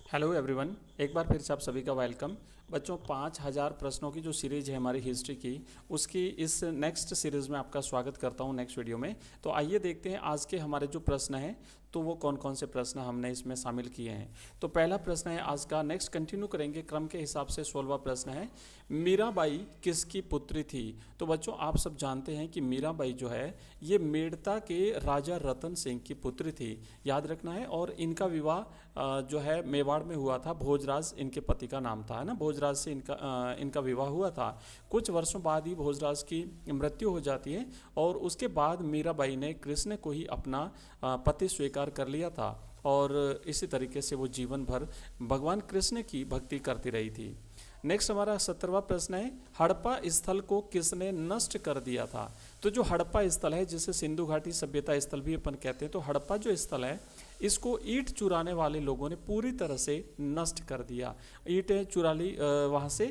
Hello everyone, एक बार फिर से आप सभी का वेलकम। बच्चों, 5000 प्रश्नों की जो सीरीज है हमारी हिस्ट्री की, उसकी इस नेक्स्ट सीरीज़ में आपका स्वागत करता हूं नेक्स्ट वीडियो में। तो आइए देखते हैं आज के हमारे जो प्रश्न हैं तो वो कौन कौन से प्रश्न हमने इसमें शामिल किए हैं। तो पहला प्रश्न है आज का, नेक्स्ट कंटिन्यू करेंगे क्रम के हिसाब से। 16वां प्रश्न है, मीराबाई किसकी पुत्री थी। तो बच्चों, आप सब जानते हैं कि मीराबाई जो है ये मेड़ता के राजा रतन सिंह की पुत्री थी, याद रखना है। और इनका विवाह जो है मेवाड़ में हुआ था। भोजराज इनके पति का नाम था, है ना। भोजराज से इनका विवाह हुआ था। कुछ वर्षों बाद ही भोजराज की मृत्यु हो जाती है और उसके बाद मीराबाई ने कृष्ण को ही अपना पति स्वीकार कर लिया था और इसी तरीके से वो जीवन भर भगवान कृष्ण की भक्ति करती रही थी। नेक्स्ट हमारा 17वां प्रश्न है, हड़प्पा स्थल को किसने नष्ट कर दिया था। तो जो हड़प्पा स्थल है, जिसे सिंधु घाटी सभ्यता स्थल भी अपन कहते हैं, तो हड़प्पा जो स्थल है इसको ईंट चुराने वाले लोगों ने पूरी तरह से नष्ट कर दिया। ईंटें चुरा ली वहाँ से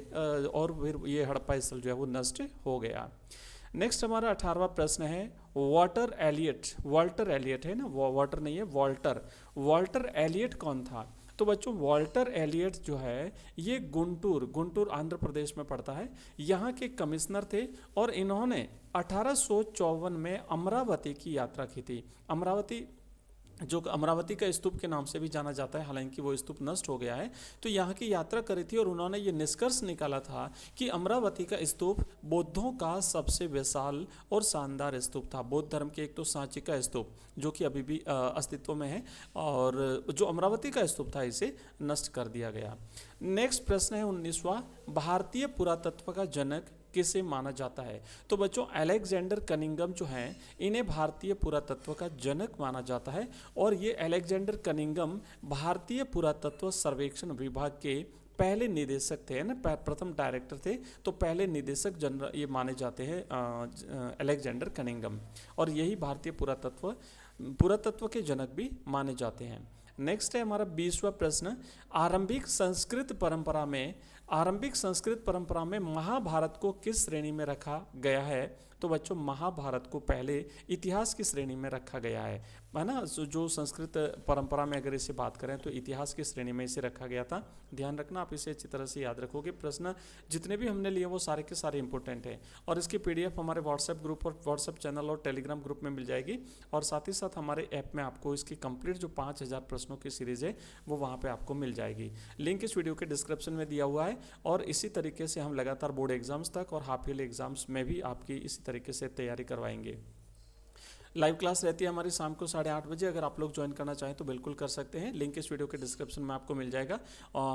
और फिर ये हड़प्पा स्थल जो है वो नष्ट हो गया। नेक्स्ट हमारा 18वां प्रश्न है, वॉल्टर एलियट है ना, वाटर नहीं है, वॉल्टर एलियट कौन था। तो बच्चों, वॉल्टर एलियट जो है ये गुंटूर आंध्र प्रदेश में पड़ता है, यहाँ के कमिश्नर थे और इन्होंने 1854 में अमरावती की यात्रा की थी। जो अमरावती का स्तूप के नाम से भी जाना जाता है, हालांकि वो स्तूप नष्ट हो गया है। तो यहाँ की यात्रा करी थी और उन्होंने ये निष्कर्ष निकाला था कि अमरावती का स्तूप बौद्धों का सबसे विशाल और शानदार स्तूप था। बौद्ध धर्म के एक तो सांची का स्तूप जो कि अभी भी अस्तित्व में है, और जो अमरावती का स्तूप था इसे नष्ट कर दिया गया। नेक्स्ट प्रश्न है 19वां, भारतीय पुरातत्व का जनक किसे माना जाता है। तो बच्चों, अलेक्जेंडर कनिंघम जो हैं इन्हें भारतीय पुरातत्व का जनक माना जाता है। और ये अलेक्जेंडर कनिंघम भारतीय पुरातत्व सर्वेक्षण विभाग के पहले निदेशक थे ना, प्रथम डायरेक्टर थे। तो पहले निदेशक जनरल ये माने जाते हैं अलेक्जेंडर कनिंघम, और यही भारतीय पुरातत्व के जनक भी माने जाते हैं। नेक्स्ट है हमारा 20वां प्रश्न, आरंभिक संस्कृत परंपरा में महाभारत को किस श्रेणी में रखा गया है। तो बच्चों, महाभारत को पहले इतिहास की श्रेणी में रखा गया है ना। जो संस्कृत परंपरा में अगर इसे बात करें तो इतिहास की श्रेणी में इसे रखा गया था। ध्यान रखना, आप इसे अच्छी तरह से याद रखोगे। प्रश्न जितने भी हमने लिए वो सारे के सारे इंपॉर्टेंट हैं, और इसकी पीडीएफ हमारे व्हाट्सएप ग्रुप और व्हाट्सएप चैनल और टेलीग्राम ग्रुप में मिल जाएगी। और साथ ही साथ हमारे ऐप में आपको इसकी कंप्लीट जो 5000 प्रश्नों की सीरीज है वो वहाँ पर आपको मिल जाएगी। लिंक इस वीडियो के डिस्क्रिप्शन में दिया हुआ है। और इसी तरीके से हम लगातार बोर्ड एग्जाम्स तक और हाफ ईयरली एग्जाम्स में भी आपकी इसी तरीके से तैयारी करवाएंगे। लाइव क्लास रहती है हमारी शाम को 8:30 बजे। अगर आप लोग ज्वाइन करना चाहें तो बिल्कुल कर सकते हैं। लिंक इस वीडियो के डिस्क्रिप्शन में आपको मिल जाएगा,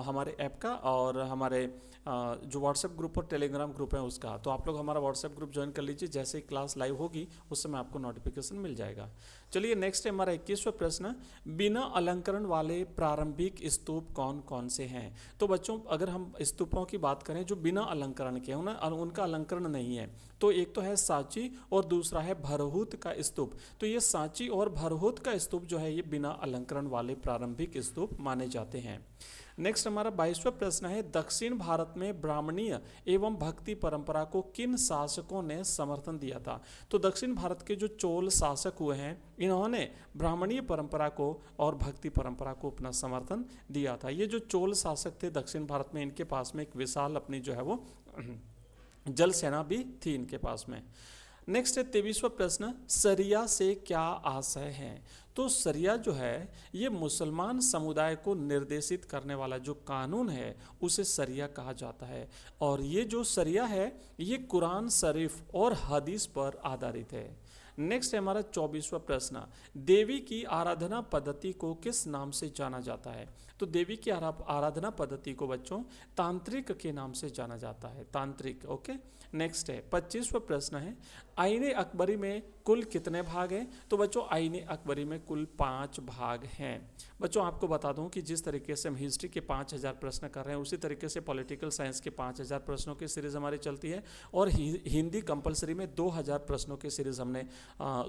हमारे ऐप का और हमारे जो व्हाट्सएप ग्रुप और टेलीग्राम ग्रुप है उसका। तो आप लोग हमारा व्हाट्सएप ग्रुप ज्वाइन कर लीजिए, जैसे ही क्लास लाइव होगी उस समय आपको नोटिफिकेशन मिल जाएगा। चलिए नेक्स्ट है हमारा 21वां प्रश्न, बिना अलंकरण वाले प्रारंभिक स्तूप कौन कौन से हैं। तो बच्चों, अगर हम स्तूपों की बात करें जो बिना अलंकरण के उनका अलंकरण नहीं है, तो एक तो है सांची और दूसरा है भरहुत का स्तूप। तो ये सांची और भरहुत का स्तूप जो है ये बिना अलंकरण वाले प्रारंभिक स्तूप माने जाते हैं। नेक्स्ट हमारा 22वां प्रश्न है, दक्षिण भारत में ब्राह्मणीय एवं भक्ति परंपरा को किन शासकों ने समर्थन दिया था। तो दक्षिण भारत के जो चोल शासक हुए हैं इन्होंने ब्राह्मणीय परंपरा को और भक्ति परंपरा को अपना समर्थन दिया था। ये जो चोल शासक थे दक्षिण भारत में, इनके पास में एक विशाल अपनी जो है वो जल सेना भी थी इनके पास में। नेक्स्ट है 23वां प्रश्न, सरिया से क्या आशय है। तो सरिया जो है ये मुसलमान समुदाय को निर्देशित करने वाला जो कानून है उसे सरिया कहा जाता है। और ये जो सरिया है ये कुरान शरीफ और हदीस पर आधारित है। नेक्स्ट है हमारा 24वां प्रश्न, देवी की आराधना पद्धति को किस नाम से जाना जाता है। तो देवी की आराधना पद्धति को बच्चों तांत्रिक के नाम से जाना जाता है, तांत्रिक। ओके। नेक्स्ट है 25वां प्रश्न है, आईने अकबरी में कुल कितने भाग हैं। तो बच्चों, आईने अकबरी में कुल 5 भाग हैं। बच्चों, आपको बता दूं कि जिस तरीके से हम हिस्ट्री के 5000 प्रश्न कर रहे हैं उसी तरीके से पॉलिटिकल साइंस के 5000 प्रश्नों की सीरीज हमारी चलती है, और हिंदी कंपलसरी में 2000 प्रश्नों की सीरीज हमने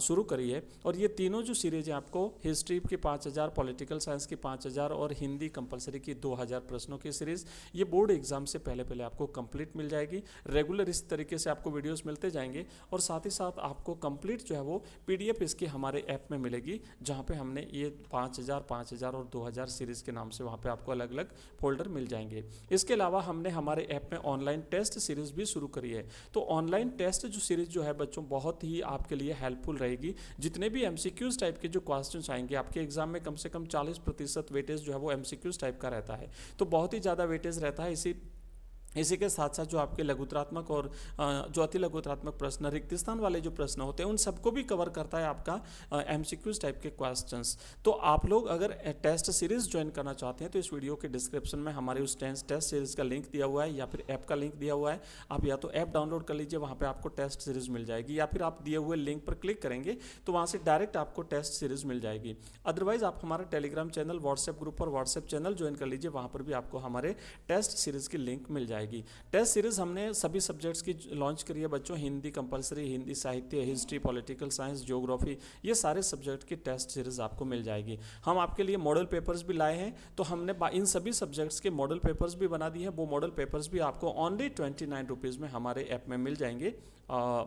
शुरू करी है। और ये तीनों जो सीरीज हैं आपको हिस्ट्री की 5000, पॉलिटिकल साइंस की 5000 और हिंदी कंपलसरी की 2000 प्रश्नों की सीरीज, ये बोर्ड एग्जाम से पहले आपको कंप्लीट मिल जाएगी। रेगुलर इस तरीके से आपको वीडियोस मिलते जाएंगे और साथ ही साथ आपको कंप्लीट जो है वो PDF इसकी हमारे ऐप में मिलेगी, जहाँ पे हमने ये 5000, 5000 और 2000 सीरीज़ के नाम से वहाँ पे आपको अलग अलग फोल्डर मिल जाएंगे। इसके अलावा हमने हमारे ऐप में ऑनलाइन टेस्ट सीरीज़ भी शुरू करी है। तो ऑनलाइन टेस्ट जो सीरीज़ जो है बच्चों बहुत ही आपके लिए हेल्पफुल रहेगी। जितने भी MCQs टाइप के जो क्वेश्चंस आएंगे आपके एग्जाम में, कम से कम 40% वेटेज जो है वो MCQs टाइप का रहता है, तो बहुत ही ज़्यादा वेटेज रहता है। इसी के साथ साथ जो आपके लघुतरात्मक और जो अति लघुतरात्मक प्रश्न, रिक्त स्थान वाले जो प्रश्न होते हैं, उन सबको भी कवर करता है आपका MCQs टाइप के क्वेश्चंस। तो आप लोग अगर टेस्ट सीरीज ज्वाइन करना चाहते हैं तो इस वीडियो के डिस्क्रिप्शन में हमारे उस टेस्ट सीरीज का लिंक दिया हुआ है या फिर ऐप का लिंक दिया हुआ है। आप या तो ऐप डाउनलोड कर लीजिए, वहाँ पर आपको टेस्ट सीरीज मिल जाएगी, या फिर आप दिए हुए लिंक पर क्लिक करेंगे तो वहाँ से डायरेक्ट आपको टेस्ट सीरीज मिल जाएगी। अदरवाइज आप हमारा टेलीग्राम चैनल, व्हाट्सएप ग्रुप और व्हाट्सएप चैनल ज्वाइन कर लीजिए, वहाँ पर भी आपको हमारे टेस्ट सीरीज की लिंक मिल जाएगी। टेस्ट सीरीज हमने सभी सब्जेक्ट्स की लॉन्च करी है बच्चों। हिंदी कंपलसरी, हिंदी साहित्य, हिस्ट्री, पॉलिटिकल साइंस, ज्योग्राफी, ये सारे सब्जेक्ट की टेस्ट सीरीज आपको मिल जाएगी। हम आपके लिए मॉडल पेपर्स भी लाए हैं, तो हमने इन सभी सब्जेक्ट्स के मॉडल पेपर्स भी बना दिए हैं। वो मॉडल पेपर्स भी आपको ओनली 29 रुपीज़ में हमारे ऐप में मिल जाएंगे।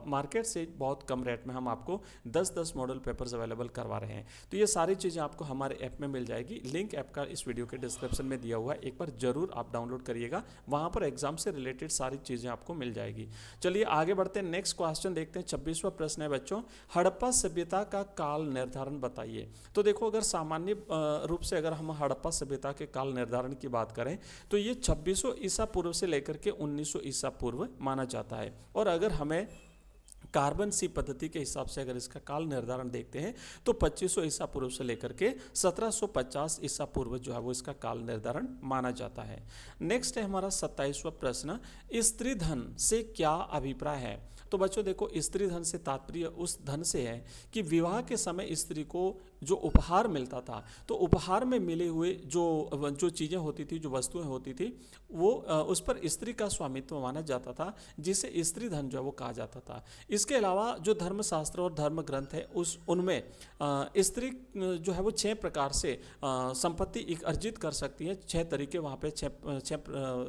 मार्केट से बहुत कम रेट में हम आपको 10-10 मॉडल पेपर्स अवेलेबल करवा रहे हैं। तो ये सारी चीज़ें आपको हमारे ऐप में मिल जाएगी। लिंक ऐप का इस वीडियो के डिस्क्रिप्शन में दिया हुआ है, एक बार जरूर आप डाउनलोड करिएगा, वहाँ पर एग्जाम से रिलेटेड सारी चीज़ें आपको मिल जाएगी। चलिए आगे बढ़ते हैं, नेक्स्ट क्वेश्चन देखते हैं। 26वां प्रश्न है बच्चों, हड़प्पा सभ्यता का काल निर्धारण बताइए। तो देखो, अगर सामान्य रूप से अगर हम हड़प्पा सभ्यता के काल निर्धारण की बात करें तो ये 2600 ईसा पूर्व से लेकर के 1900 ईसा पूर्व माना जाता है। और अगर हमें कार्बन सी पद्धति के हिसाब से अगर इसका काल निर्धारण देखते हैं तो 2500 ईसा पूर्व से लेकर के 1750 ईसा पूर्व जो है वो इसका काल निर्धारण माना जाता है। नेक्स्ट है हमारा 27वां प्रश्न, स्त्री धन से क्या अभिप्राय है। तो बच्चों देखो, स्त्री धन से तात्पर्य उस धन से है कि विवाह के समय स्त्री को जो उपहार मिलता था, तो उपहार में मिले हुए जो चीज़ें होती थी, जो वस्तुएं होती थी, वो उस पर स्त्री का स्वामित्व माना जाता था, जिसे स्त्री धन जो है वो कहा जाता था। इसके अलावा जो धर्मशास्त्र और धर्म ग्रंथ है उनमें स्त्री जो है वो 6 प्रकार से संपत्ति अर्जित कर सकती है। 6 तरीके वहाँ पे 6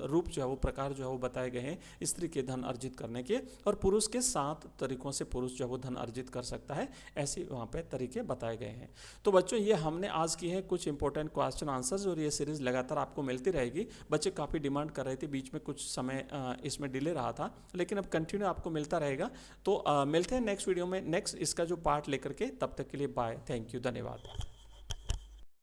रूप जो है वो प्रकार जो है वो बताए गए हैं स्त्री के धन अर्जित करने के, और पुरुष के 7 तरीकों से पुरुष जो है वो धन अर्जित कर सकता है, ऐसे वहाँ पे तरीके बताए गए हैं। तो बच्चों ये हमने आज की है कुछ इंपॉर्टेंट क्वेश्चन आंसर्स, और ये सीरीज लगातार आपको मिलती रहेगी। बच्चे काफ़ी डिमांड कर रहे थे, बीच में कुछ समय इसमें डिले रहा था, लेकिन अब कंटिन्यू आपको मिलता रहेगा। तो मिलते हैं नेक्स्ट वीडियो में, नेक्स्ट इसका जो पार्ट लेकर के। तब तक के लिए बाय, थैंक यू, धन्यवाद।